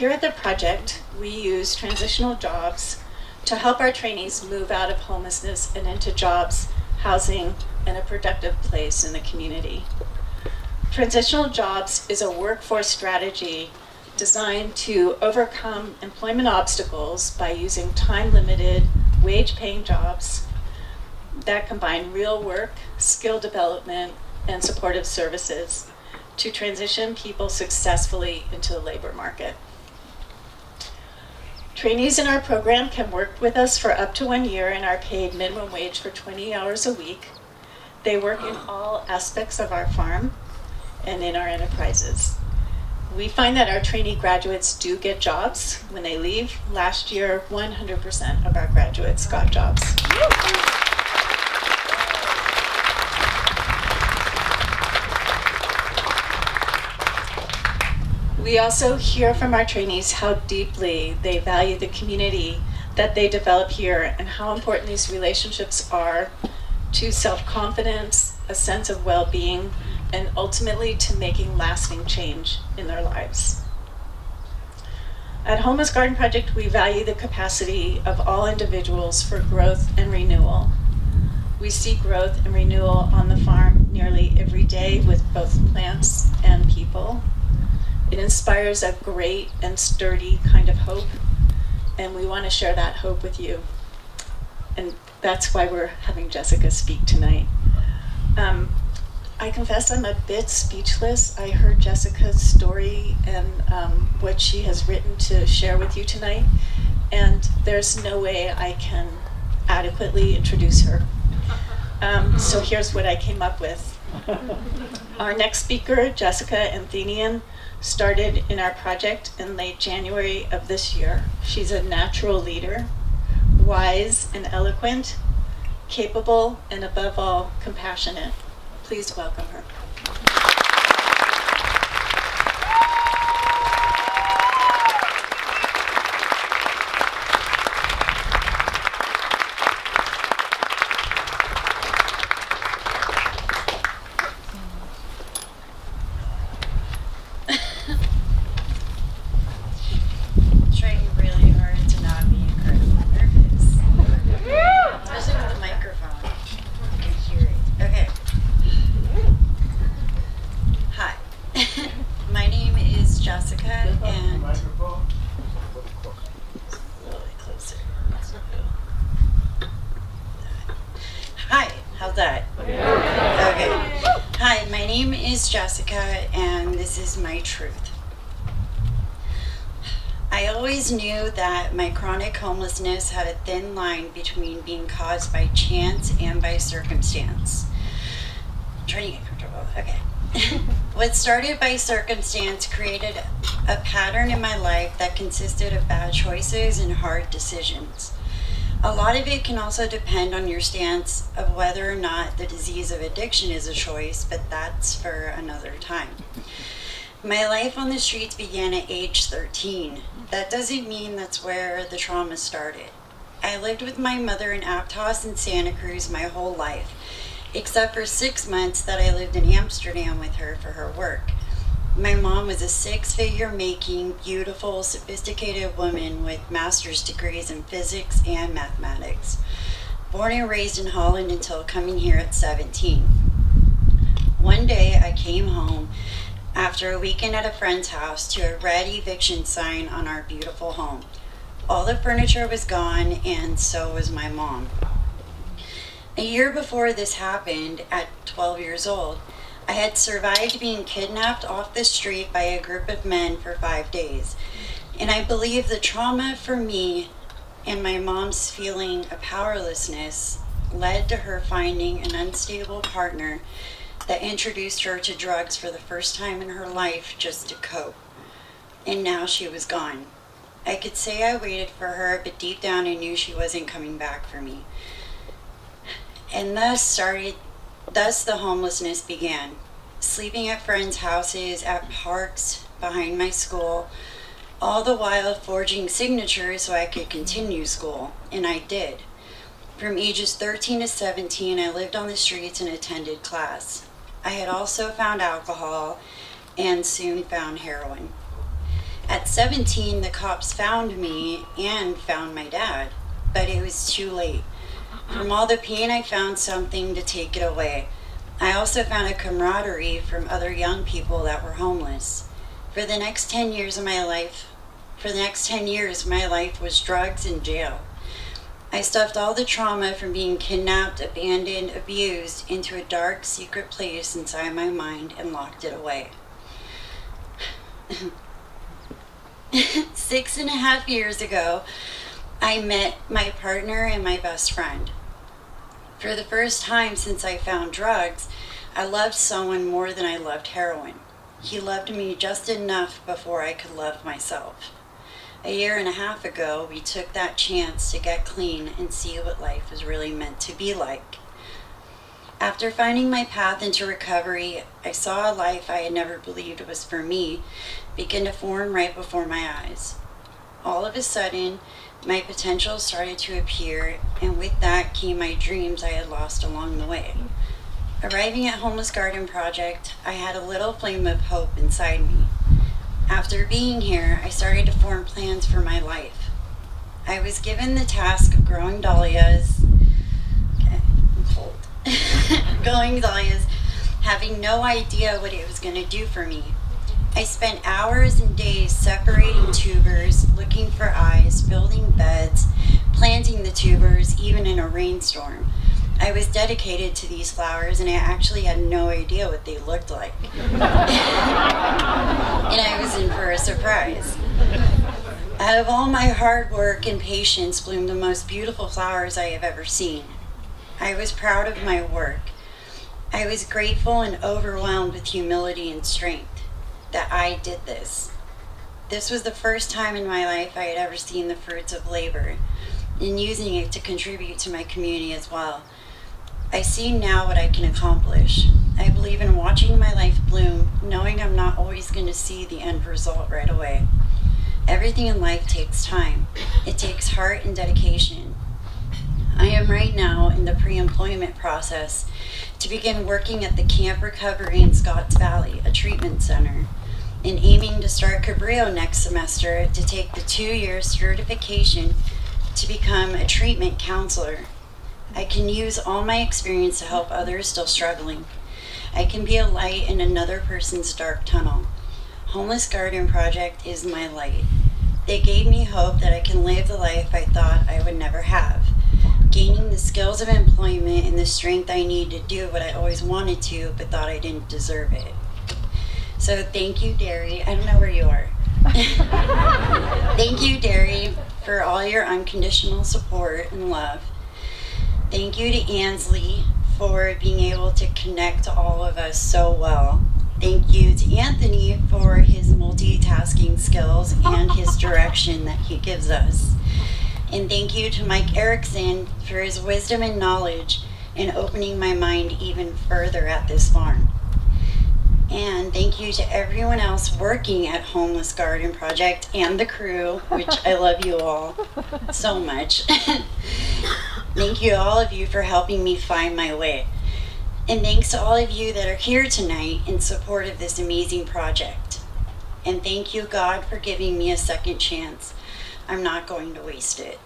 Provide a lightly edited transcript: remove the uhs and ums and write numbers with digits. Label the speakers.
Speaker 1: Here at the project, we use transitional jobs to help our trainees move out of homelessness and into jobs, housing, and a productive place in the community. Transitional jobs is a workforce strategy designed to overcome employment obstacles by using time-limited, wage-paying jobs that combine real work, skill development, and supportive services to transition people successfully into the labor market. Trainees in our program can work with us for up to 1 year and are paid minimum wage for 20 hours a week. They work in all aspects of our farm and in our enterprises. We find that our trainee graduates do get jobs when they leave. Last year, 100% of our graduates got jobs. We also hear from our trainees how deeply they value the community that they develop here and how important these relationships are to self-confidence, a sense of well-being, and ultimately to making lasting change in their lives. At Homeless Garden Project, we value the capacity of all individuals for growth and renewal. We see growth and renewal on the farm nearly every day with both plants and people. It inspires a great and sturdy kind of hope, and we want to share that hope with you. And that's why we're having Jessica speak tonight. I confess I'm a bit speechless. I heard Jessica's story and what she has written to share with you tonight, and there's no way I can adequately introduce her. So here's what I came up with. Our next speaker, Jessica Anthenien, started in our project in late January of this year. She's a natural leader, wise and eloquent, capable, and above all, compassionate. Please welcome her.
Speaker 2: Trying really hard to not be incredibly nervous, especially with the microphone. I can hear it. Okay. Hi, my name is Jessica, and a little bit closer. Hi, how's that? Okay. Hi, my name is Jessica, and this is my truth. I always knew that my chronic homelessness had a thin line between being caused by chance and by circumstance. I'm trying to get comfortable. Okay. What started by circumstance created a pattern in my life that consisted of bad choices and hard decisions. A lot of it can also depend on your stance of whether or not the disease of addiction is a choice, but that's for another time. My life on the streets began at age 13. That doesn't mean that's where the trauma started. I lived with my mother in Aptos and Santa Cruz my whole life, except for 6 months that I lived in Amsterdam with her for her work. My mom was a six-figure making, beautiful, sophisticated woman with master's degrees in physics and mathematics. Born and raised in Holland until coming here at 17. One day I came home after a weekend at a friend's house to a red eviction sign on our beautiful home. All the furniture was gone, and so was my mom. A year before this happened, at 12 years old, I had survived being kidnapped off the street by a group of men for 5 days. And I believe the trauma for me and my mom's feeling of powerlessness led to her finding an unstable partner that introduced her to drugs for the first time in her life just to cope. And now she was gone. I could say I waited for her, but deep down I knew she wasn't coming back for me. And thus the homelessness began. Sleeping at friends' houses, at parks, behind my school, all the while forging signatures so I could continue school, and I did. From ages 13 to 17, I lived on the streets and attended class. I had also found alcohol and soon found heroin. At 17, the cops found me and found my dad, but it was too late. From all the pain, I found something to take it away. I also found a camaraderie from other young people that were homeless. For the next 10 years, my life was drugs and jail. I stuffed all the trauma from being kidnapped, abandoned, abused into a dark, secret place inside my mind and locked it away. 6.5 years ago, I met my partner and my best friend. For the first time since I found drugs, I loved someone more than I loved heroin. He loved me just enough before I could love myself. 1.5 years ago, we took that chance to get clean and see what life was really meant to be like. After finding my path into recovery, I saw a life I had never believed was for me begin to form right before my eyes. All of a sudden, my potential started to appear, and with that came my dreams I had lost along the way. Arriving at Homeless Garden Project, I had a little flame of hope inside me. After being here, I started to form plans for my life. I was given the task of growing dahlias. Okay, I'm cold. Growing dahlias, having no idea what it was going to do for me. I spent hours and days separating tubers, looking for eyes, building beds, planting the tubers, even in a rainstorm. I was dedicated to these flowers, and I actually had no idea what they looked like. And I was in for a surprise. Out of all my hard work and patience bloomed the most beautiful flowers I have ever seen. I was proud of my work. I was grateful and overwhelmed with humility and strength that I did this. This was the first time in my life I had ever seen the fruits of labor and using it to contribute to my community as well. I see now what I can accomplish. I believe in watching my life bloom, knowing I'm not always going to see the end result right away. Everything in life takes time. It takes heart and dedication. I am right now in the pre-employment process to begin working at the Camp Recovery in Scotts Valley, a treatment center, and aiming to start Cabrillo next semester to take the 2-year certification to become a treatment counselor. I can use all my experience to help others still struggling. I can be a light in another person's dark tunnel. Homeless Garden Project is my light. They gave me hope that I can live the life I thought I would never have, gaining the skills of employment and the strength I need to do what I always wanted to but thought I didn't deserve it. So thank you, Darrie. I don't know where you are. Thank you, Darrie, for all your unconditional support and love. Thank you to Ansley for being able to connect all of us so well. Thank you to Anthony for his multitasking skills and his direction that he gives us. And thank you to Mike Erickson for his wisdom and knowledge in opening my mind even further at this farm. And thank you to everyone else working at Homeless Garden Project and the crew, which I love you all so much. Thank you to all of you for helping me find my way. And thanks to all of you that are here tonight in support of this amazing project. And thank you, God, for giving me a second chance. I'm not going to waste it.